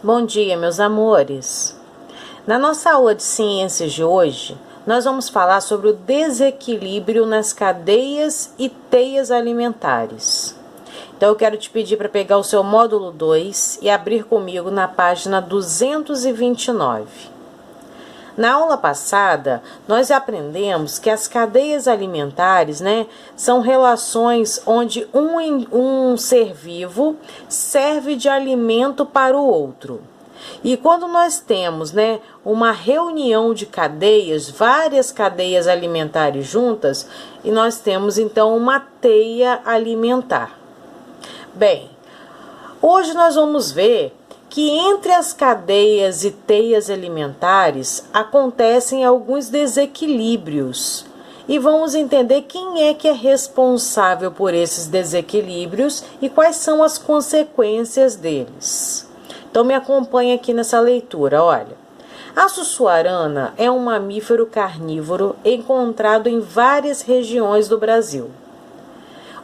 Bom dia, meus amores. Na nossa aula de ciências de hoje, nós vamos falar sobre o desequilíbrio nas cadeias e teias alimentares. Então, eu quero te pedir para pegar o seu módulo 2 e abrir comigo na página 229. Na aula passada, nós aprendemos que as cadeias alimentares, são relações onde um ser vivo serve de alimento para o outro. E quando nós temos, uma reunião de cadeias, várias cadeias alimentares juntas, e nós temos então uma teia alimentar. Bem, hoje nós vamos ver que entre as cadeias e teias alimentares acontecem alguns desequilíbrios. E vamos entender quem é que é responsável por esses desequilíbrios e quais são as consequências deles. Então me acompanha aqui nessa leitura, olha. A sussuarana é um mamífero carnívoro encontrado em várias regiões do Brasil.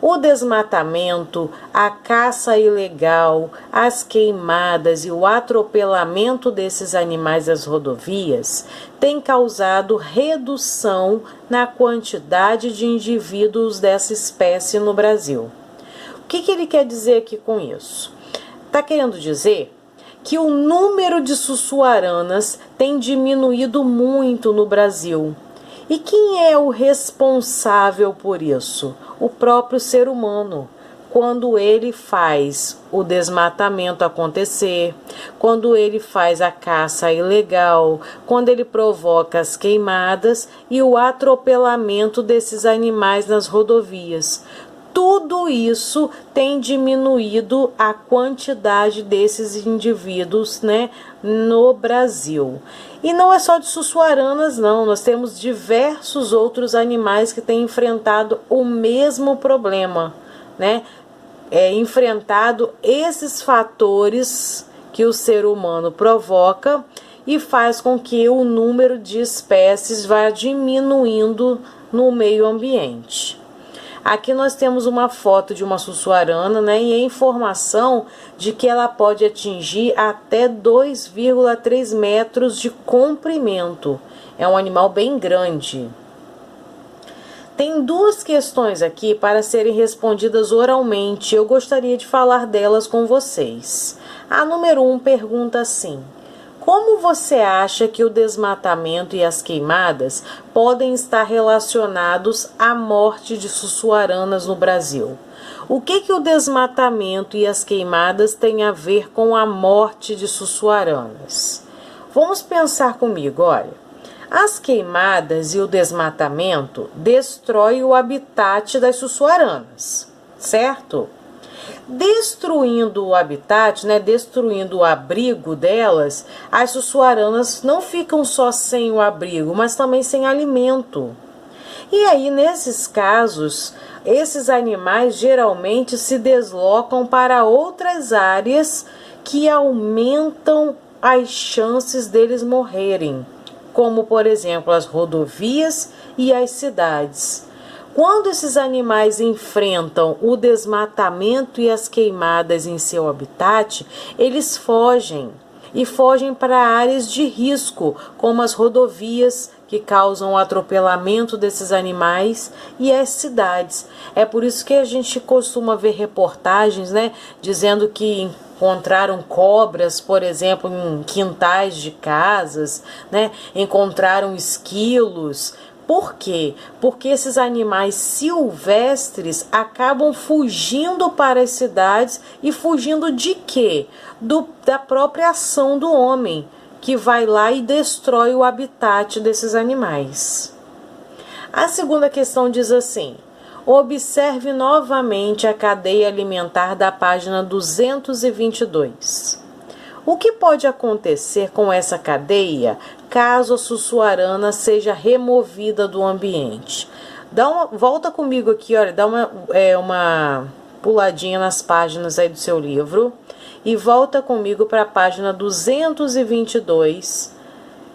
O desmatamento, a caça ilegal, as queimadas e o atropelamento desses animais às rodovias tem causado redução na quantidade de indivíduos dessa espécie no Brasil. O que ele quer dizer aqui com isso? Está querendo dizer que o número de sussuaranas tem diminuído muito no Brasil. E quem é o responsável por isso? O próprio ser humano, quando ele faz o desmatamento acontecer, quando ele faz a caça ilegal, quando ele provoca as queimadas e o atropelamento desses animais nas rodovias. Tudo isso tem diminuído a quantidade desses indivíduos, no Brasil. E não é só de sussuaranas, não. Nós temos diversos outros animais que têm enfrentado o mesmo problema, enfrentado esses fatores que o ser humano provoca e faz com que o número de espécies vá diminuindo no meio ambiente. Aqui nós temos uma foto de uma sussuarana, e a informação de que ela pode atingir até 2,3 metros de comprimento. É um animal bem grande. Tem duas questões aqui para serem respondidas oralmente. Eu gostaria de falar delas com vocês. A número 1 pergunta assim: como você acha que o desmatamento e as queimadas podem estar relacionados à morte de sussuaranas no Brasil? O que o desmatamento e as queimadas têm a ver com a morte de sussuaranas? Vamos pensar comigo, olha. As queimadas e o desmatamento destroem o habitat das sussuaranas, certo? Destruindo o habitat, destruindo o abrigo delas, as sussuaranas não ficam só sem o abrigo, mas também sem alimento. E aí, nesses casos, esses animais geralmente se deslocam para outras áreas que aumentam as chances deles morrerem, como, por exemplo, as rodovias e as cidades. Quando esses animais enfrentam o desmatamento e as queimadas em seu habitat, eles fogem e fogem para áreas de risco, como as rodovias que causam o atropelamento desses animais e as cidades. É por isso que a gente costuma ver reportagens, dizendo que encontraram cobras, por exemplo, em quintais de casas, encontraram esquilos. Por quê? Porque esses animais silvestres acabam fugindo para as cidades e fugindo de quê? Da própria ação do homem, que vai lá e destrói o habitat desses animais. A segunda questão diz assim: observe novamente a cadeia alimentar da página 222. O que pode acontecer com essa cadeia caso a sussuarana seja removida do ambiente? Volta comigo aqui, olha, dá uma puladinha nas páginas aí do seu livro e volta comigo para a página 222.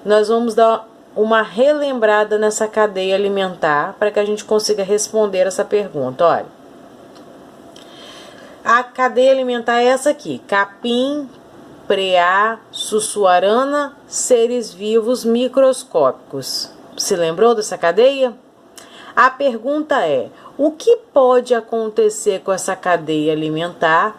Nós vamos dar uma relembrada nessa cadeia alimentar para que a gente consiga responder essa pergunta. Olha, a cadeia alimentar é essa aqui: capim, preá, Suçuarana, seres vivos microscópicos. Se lembrou dessa cadeia? A pergunta é: o que pode acontecer com essa cadeia alimentar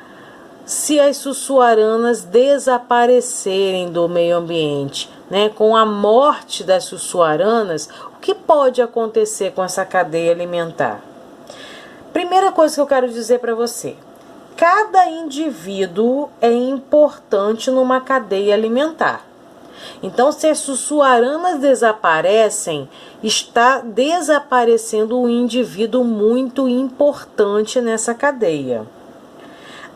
se as Suçuaranas desaparecerem do meio ambiente? Com a morte das Suçuaranas, o que pode acontecer com essa cadeia alimentar? Primeira coisa que eu quero dizer para você: cada indivíduo é importante numa cadeia alimentar. Então, se as Suçuaranas desaparecem, está desaparecendo um indivíduo muito importante nessa cadeia.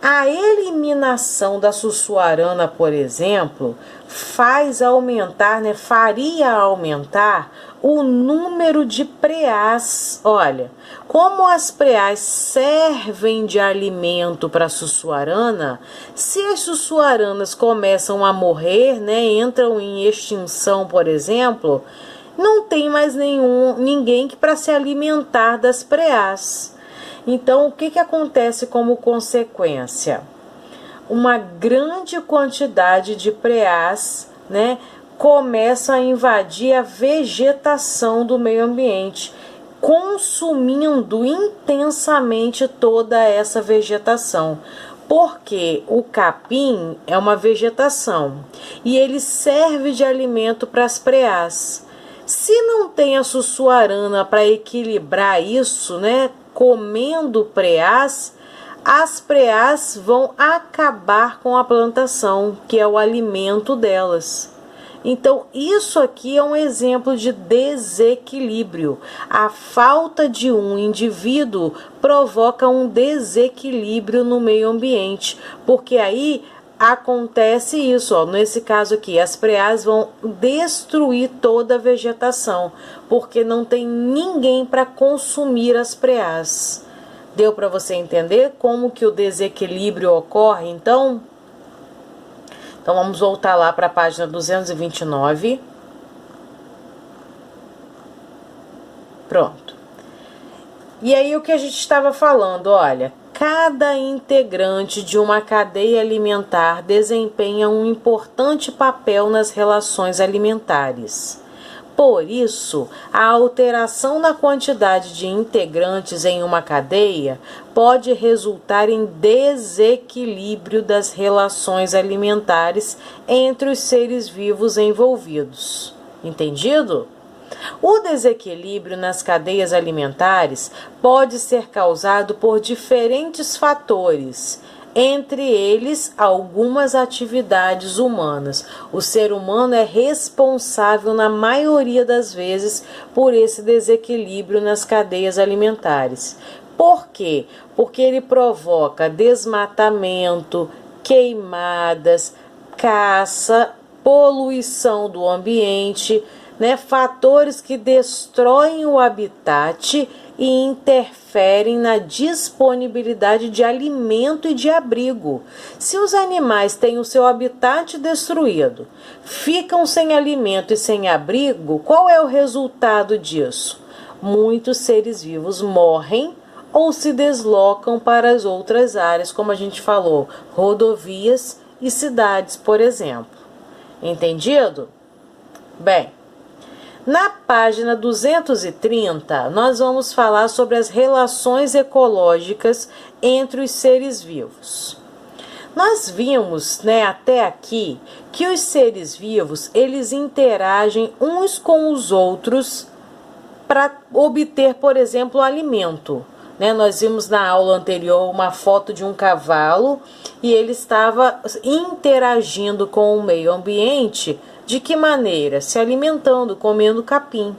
A eliminação da Suçuarana, por exemplo, faria aumentar o número de preás. Olha, como as preás servem de alimento para a Suçuarana, se as Suçuaranas começam a morrer, entram em extinção, por exemplo, não tem mais ninguém para se alimentar das preás. Então, o que acontece como consequência? Uma grande quantidade de preás, começa a invadir a vegetação do meio ambiente, consumindo intensamente toda essa vegetação. Porque o capim é uma vegetação e ele serve de alimento para as preás. Se não tem a Suçuarana para equilibrar isso, comendo preás, as preás vão acabar com a plantação, que é o alimento delas. Então, isso aqui é um exemplo de desequilíbrio. A falta de um indivíduo provoca um desequilíbrio no meio ambiente, porque aí acontece isso, nesse caso aqui, as preás vão destruir toda a vegetação, porque não tem ninguém para consumir as preás. Deu para você entender como que o desequilíbrio ocorre, então? Então, vamos voltar lá para a página 229. Pronto. E aí, o que a gente estava falando, olha, cada integrante de uma cadeia alimentar desempenha um importante papel nas relações alimentares. Por isso, a alteração na quantidade de integrantes em uma cadeia pode resultar em desequilíbrio das relações alimentares entre os seres vivos envolvidos. Entendido? O desequilíbrio nas cadeias alimentares pode ser causado por diferentes fatores, entre eles algumas atividades humanas. O ser humano é responsável na maioria das vezes por esse desequilíbrio nas cadeias alimentares. Por quê? Porque ele provoca desmatamento, queimadas, caça, poluição do ambiente, fatores que destroem o habitat e interferem na disponibilidade de alimento e de abrigo. Se os animais têm o seu habitat destruído, ficam sem alimento e sem abrigo, qual é o resultado disso? Muitos seres vivos morrem ou se deslocam para as outras áreas, como a gente falou, rodovias e cidades, por exemplo. Entendido? Bem, na página 230, nós vamos falar sobre as relações ecológicas entre os seres vivos. Nós vimos, até aqui, que os seres vivos, eles interagem uns com os outros para obter, por exemplo, alimento. Nós vimos na aula anterior uma foto de um cavalo e ele estava interagindo com o meio ambiente. De que maneira? Se alimentando, comendo capim.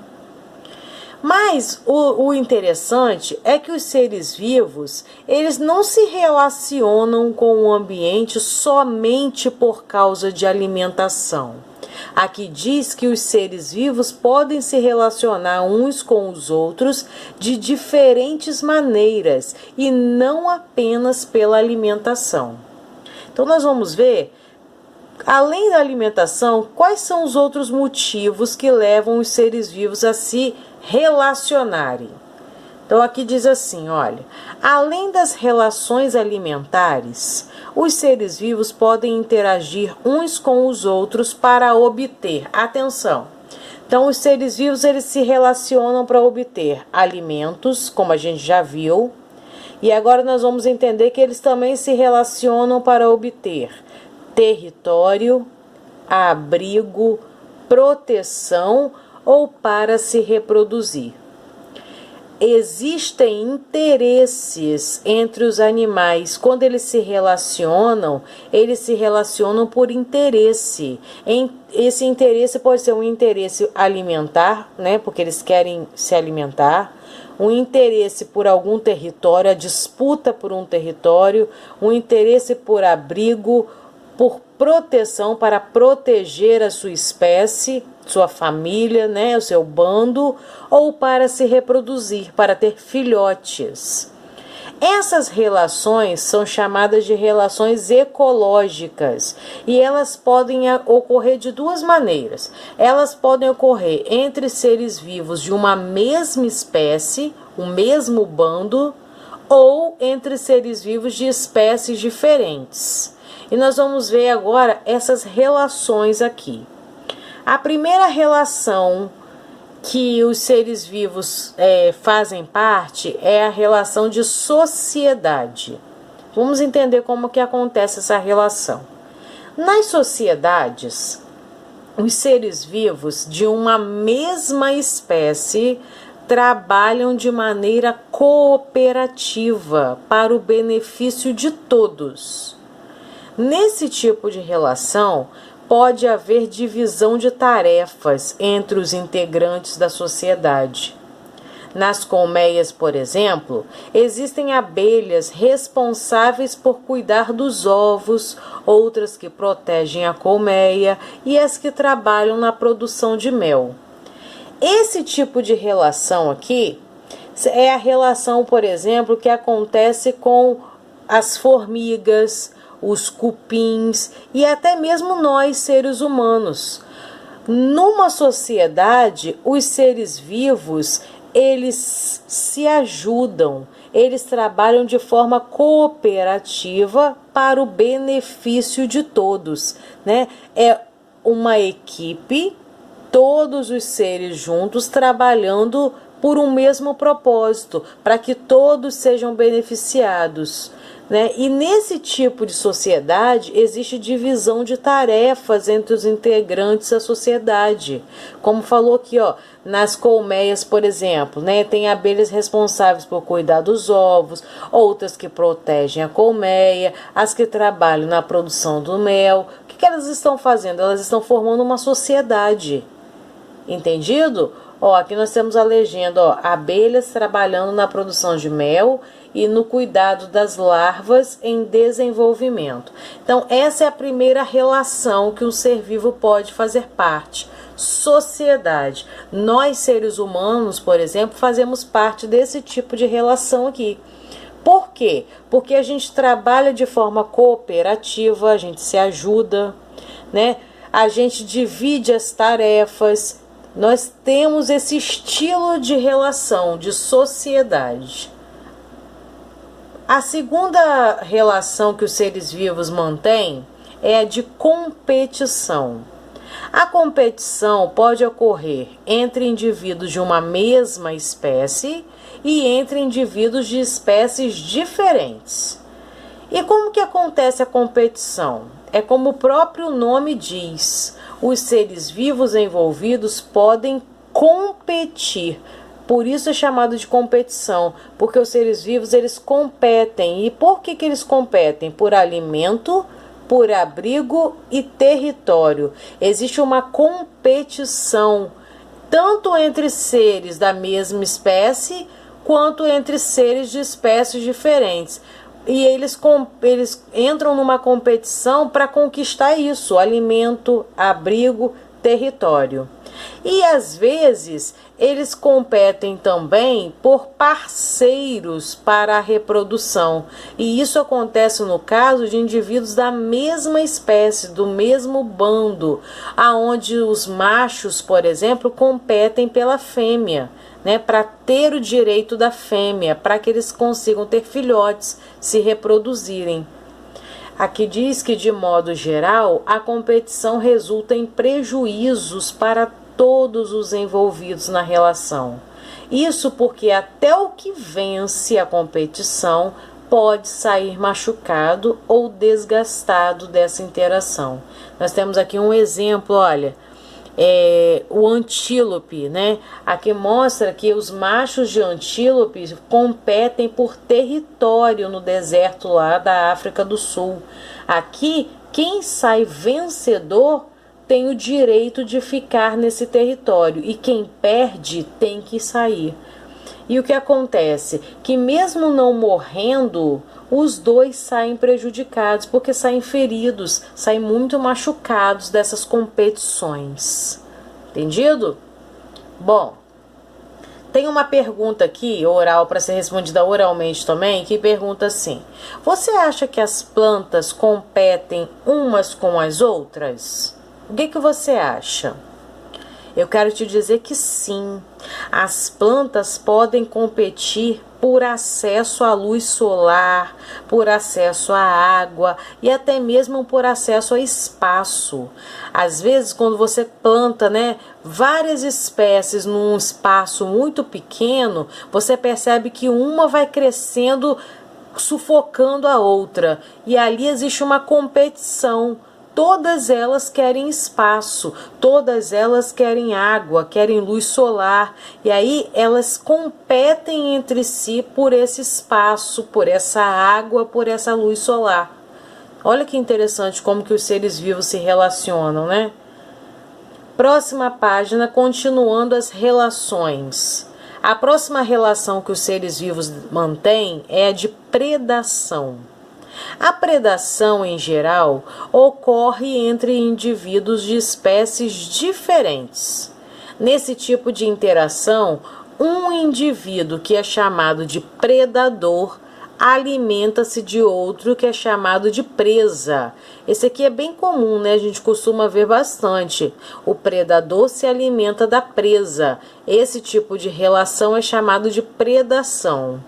Mas o interessante é que os seres vivos, eles não se relacionam com o ambiente somente por causa de alimentação. Aqui diz que os seres vivos podem se relacionar uns com os outros de diferentes maneiras e não apenas pela alimentação. Então, nós vamos ver, além da alimentação, quais são os outros motivos que levam os seres vivos a se relacionarem. Então aqui diz assim, olha, além das relações alimentares, os seres vivos podem interagir uns com os outros para obter, atenção, então os seres vivos eles se relacionam para obter alimentos, como a gente já viu, e agora nós vamos entender que eles também se relacionam para obter território, abrigo, proteção ou para se reproduzir. Existem interesses entre os animais. Quando eles se relacionam por interesse. Esse interesse pode ser um interesse alimentar, né? Porque eles querem se alimentar. Um interesse por algum território, a disputa por um território. Um interesse por abrigo, por proteção, para proteger a sua espécie, sua família, né, o seu bando, ou para se reproduzir, para ter filhotes. Essas relações são chamadas de relações ecológicas e elas podem ocorrer de duas maneiras. Elas podem ocorrer entre seres vivos de uma mesma espécie, o mesmo bando, ou entre seres vivos de espécies diferentes. E nós vamos ver agora essas relações aqui. A primeira relação que os seres vivos fazem parte é a relação de sociedade. Vamos entender como que acontece essa relação. Nas sociedades, os seres vivos de uma mesma espécie trabalham de maneira cooperativa para o benefício de todos. Nesse tipo de relação, pode haver divisão de tarefas entre os integrantes da sociedade. Nas colmeias, por exemplo, existem abelhas responsáveis por cuidar dos ovos, outras que protegem a colmeia e as que trabalham na produção de mel. Esse tipo de relação aqui é a relação, por exemplo, que acontece com as formigas, os cupins e até mesmo nós, seres humanos. Numa sociedade, os seres vivos, eles se ajudam, eles trabalham de forma cooperativa para o benefício de todos, né? É uma equipe, todos os seres juntos trabalhando por um mesmo propósito, para que todos sejam beneficiados. Né? E nesse tipo de sociedade existe divisão de tarefas entre os integrantes da sociedade. Como falou aqui, ó, nas colmeias, por exemplo, né? Tem abelhas responsáveis por cuidar dos ovos, outras que protegem a colmeia, as que trabalham na produção do mel. O que elas estão fazendo? Elas estão formando uma sociedade. Entendido? Ó, aqui nós temos a legenda, ó, abelhas trabalhando na produção de mel e no cuidado das larvas em desenvolvimento. Então, essa é a primeira relação que um ser vivo pode fazer parte. Sociedade. Nós, seres humanos, por exemplo, fazemos parte desse tipo de relação aqui. Por quê? Porque a gente trabalha de forma cooperativa, a gente se ajuda, né? A gente divide as tarefas. Nós temos esse estilo de relação, de sociedade. A segunda relação que os seres vivos mantêm é a de competição. A competição pode ocorrer entre indivíduos de uma mesma espécie e entre indivíduos de espécies diferentes. E como que acontece a competição? É como o próprio nome diz, os seres vivos envolvidos podem competir. Por isso é chamado de competição, porque os seres vivos eles competem. E por que eles competem? Por alimento, por abrigo e território. Existe uma competição, tanto entre seres da mesma espécie, quanto entre seres de espécies diferentes. E eles entram numa competição para conquistar isso, alimento, abrigo, território. E às vezes eles competem também por parceiros para a reprodução. E isso acontece no caso de indivíduos da mesma espécie, do mesmo bando, aonde os machos, por exemplo, competem pela fêmea, né, para ter o direito da fêmea, para que eles consigam ter filhotes, se reproduzirem. Aqui diz que, de modo geral, a competição resulta em prejuízos para todos os envolvidos na relação. Isso porque até o que vence a competição pode sair machucado ou desgastado dessa interação. Nós temos aqui um exemplo, olha, o antílope, né? Aqui mostra que os machos de antílope competem por território no deserto lá da África do Sul. Aqui, quem sai vencedor tem o direito de ficar nesse território e quem perde tem que sair. E o que acontece? Que mesmo não morrendo, os dois saem prejudicados, porque saem feridos, saem muito machucados dessas competições. Entendido? Bom, tem uma pergunta aqui, oral, para ser respondida oralmente também, que pergunta assim: você acha que as plantas competem umas com as outras? O que você acha? Eu quero te dizer que sim, as plantas podem competir por acesso à luz solar, por acesso à água e até mesmo por acesso a espaço. Às vezes, quando você planta, né, várias espécies num espaço muito pequeno, você percebe que uma vai crescendo, sufocando a outra, e ali existe uma competição. Todas elas querem espaço, todas elas querem água, querem luz solar, e aí elas competem entre si por esse espaço, por essa água, por essa luz solar. Olha que interessante como que os seres vivos se relacionam, né? Próxima página, continuando as relações. A próxima relação que os seres vivos mantêm é a de predação. A predação, em geral, ocorre entre indivíduos de espécies diferentes. Nesse tipo de interação, um indivíduo que é chamado de predador alimenta-se de outro que é chamado de presa. Esse aqui é bem comum, né? A gente costuma ver bastante. O predador se alimenta da presa. Esse tipo de relação é chamado de predação.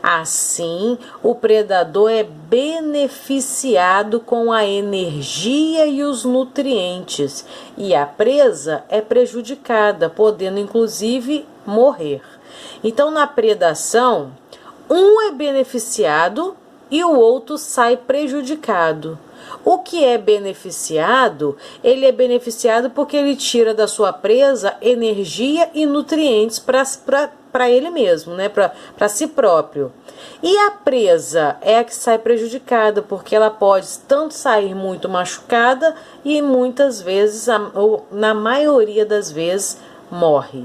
Assim, o predador é beneficiado com a energia e os nutrientes, e a presa é prejudicada, podendo inclusive morrer. Então, na predação, um é beneficiado e o outro sai prejudicado. O que é beneficiado, ele é beneficiado porque ele tira da sua presa energia e nutrientes para ele mesmo, né? Para si próprio. E a presa é a que sai prejudicada, porque ela pode tanto sair muito machucada e muitas vezes, ou na maioria das vezes, morre.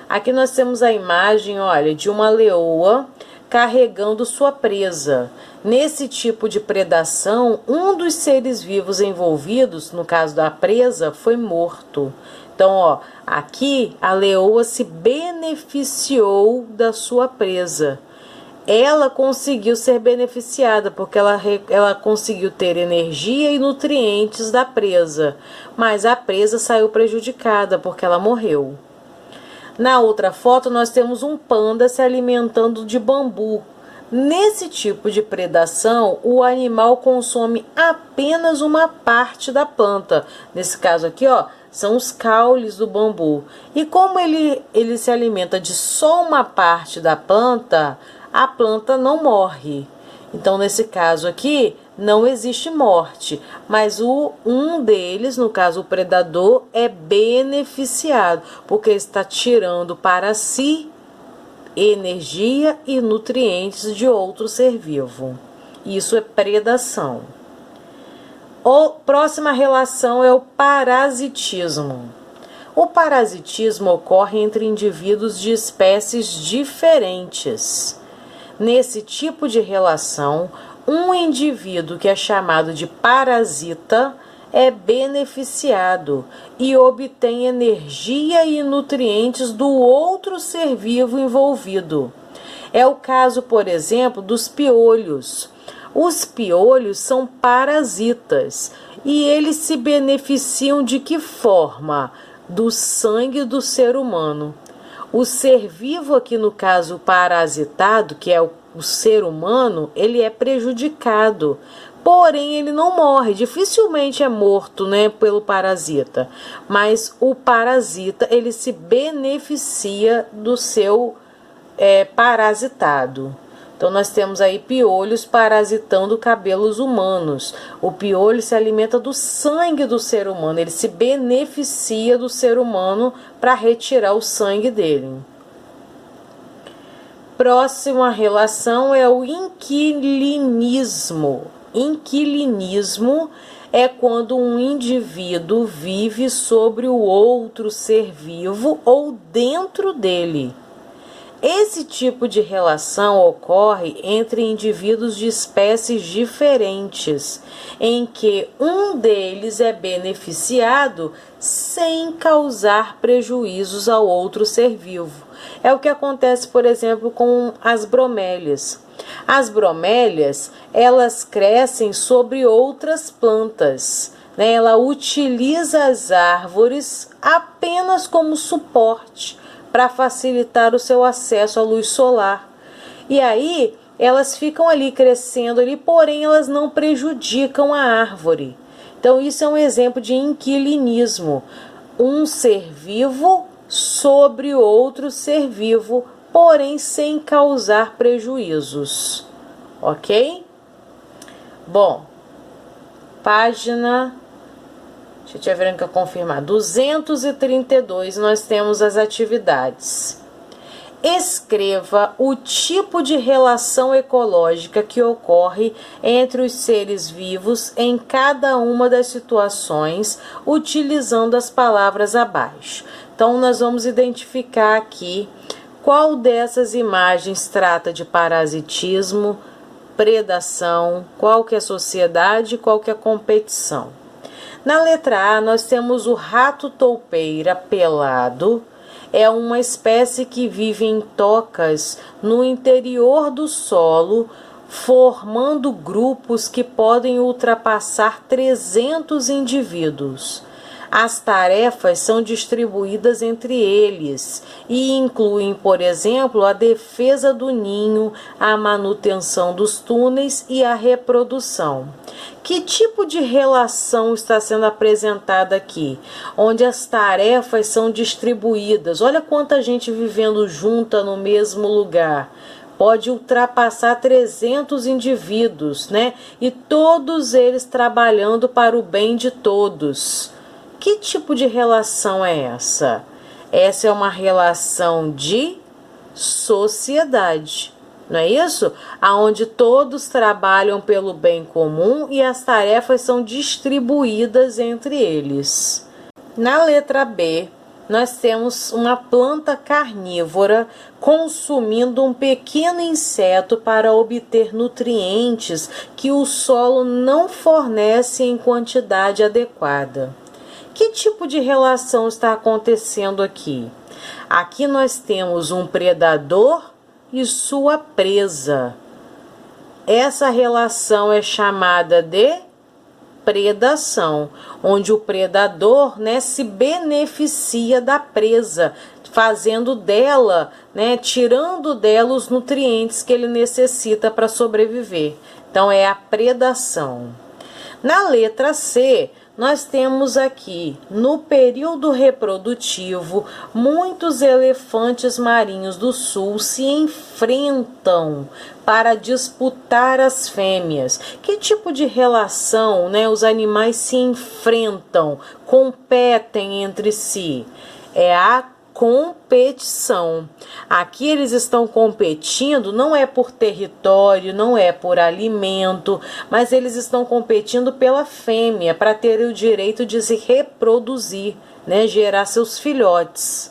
Aqui nós temos a imagem, olha, de uma leoa carregando sua presa. Nesse tipo de predação, um dos seres vivos envolvidos, no caso da presa, foi morto. Então, ó, aqui a leoa se beneficiou da sua presa. Ela conseguiu ser beneficiada, porque ela conseguiu ter energia e nutrientes da presa. Mas a presa saiu prejudicada, porque ela morreu. Na outra foto, nós temos um panda se alimentando de bambu. Nesse tipo de predação, o animal consome apenas uma parte da planta. Nesse caso aqui, ó, são os caules do bambu. E como ele se alimenta de só uma parte da planta, a planta não morre. Então, nesse caso aqui, não existe morte, mas um deles, no caso o predador, é beneficiado, porque está tirando para si energia e nutrientes de outro ser vivo. Isso é predação. A próxima relação é o parasitismo. O parasitismo ocorre entre indivíduos de espécies diferentes. Nesse tipo de relação, um indivíduo que é chamado de parasita é beneficiado e obtém energia e nutrientes do outro ser vivo envolvido. É o caso, por exemplo, dos piolhos. Os piolhos são parasitas e eles se beneficiam de que forma? Do sangue do ser humano. O ser vivo aqui, no caso parasitado, que é o ser humano, ele é prejudicado. Porém, ele não morre, dificilmente é morto, né, pelo parasita. Mas o parasita, ele se beneficia do seu parasitado. Então, nós temos aí piolhos parasitando cabelos humanos. O piolho se alimenta do sangue do ser humano, ele se beneficia do ser humano para retirar o sangue dele. Próxima relação é o inquilinismo. Inquilinismo é quando um indivíduo vive sobre o outro ser vivo ou dentro dele. Esse tipo de relação ocorre entre indivíduos de espécies diferentes, em que um deles é beneficiado sem causar prejuízos ao outro ser vivo. É o que acontece, por exemplo, com as bromélias. As bromélias, elas crescem sobre outras plantas, né? Ela utiliza as árvores apenas como suporte para facilitar o seu acesso à luz solar. E aí, elas ficam ali crescendo ali, porém elas não prejudicam a árvore. Então, isso é um exemplo de inquilinismo. Um ser vivo sobre outro ser vivo, porém sem causar prejuízos. Ok? Bom, página... Deixa eu te ver que eu confirmar. 232, nós temos as atividades. Escreva o tipo de relação ecológica que ocorre entre os seres vivos em cada uma das situações, utilizando as palavras abaixo. Então, nós vamos identificar aqui qual dessas imagens trata de parasitismo, predação, qual que é sociedade e qual que é competição. Na letra A, nós temos o rato-toupeira pelado. É uma espécie que vive em tocas no interior do solo, formando grupos que podem ultrapassar 300 indivíduos. As tarefas são distribuídas entre eles e incluem, por exemplo, a defesa do ninho, a manutenção dos túneis e a reprodução. Que tipo de relação está sendo apresentada aqui? Onde as tarefas são distribuídas. Olha quanta gente vivendo junta no mesmo lugar. Pode ultrapassar 300 indivíduos, né? E todos eles trabalhando para o bem de todos. Que tipo de relação é essa? Essa é uma relação de sociedade, não é isso? Aonde todos trabalham pelo bem comum e as tarefas são distribuídas entre eles. Na letra B, nós temos uma planta carnívora consumindo um pequeno inseto para obter nutrientes que o solo não fornece em quantidade adequada. Que tipo de relação está acontecendo aqui? Aqui nós temos um predador e sua presa. Essa relação é chamada de predação, onde o predador, né, se beneficia da presa, fazendo dela, né, tirando dela os nutrientes que ele necessita para sobreviver. Então é a predação. Na letra C, nós temos aqui, no período reprodutivo, muitos elefantes marinhos do sul se enfrentam para disputar as fêmeas. Que tipo de relação, né, os animais se enfrentam, competem entre si? É a competição. Aqui eles estão competindo, não é por território, não é por alimento, mas eles estão competindo pela fêmea, para ter o direito de se reproduzir, né, gerar seus filhotes.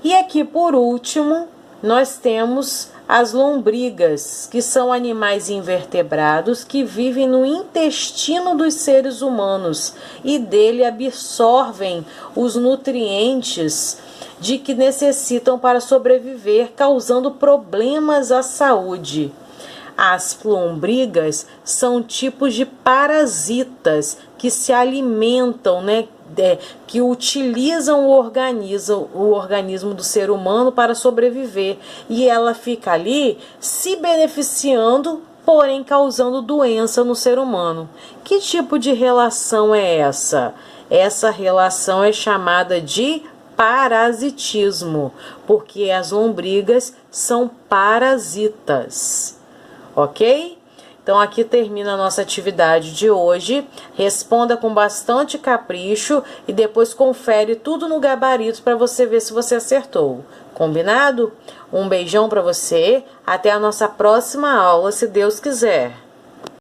E aqui, por último, nós temos As lombrigas, que são animais invertebrados que vivem no intestino dos seres humanos e dele absorvem os nutrientes de que necessitam para sobreviver, causando problemas à saúde. As lombrigas são tipos de parasitas que se alimentam, que utilizam o organismo do ser humano para sobreviver. E ela fica ali se beneficiando, porém causando doença no ser humano. Que tipo de relação é essa? Essa relação é chamada de parasitismo, porque as lombrigas são parasitas. Ok? Então aqui termina a nossa atividade de hoje. Responda com bastante capricho e depois confere tudo no gabarito para você ver se você acertou. Combinado? Um beijão para você. Até a nossa próxima aula, se Deus quiser.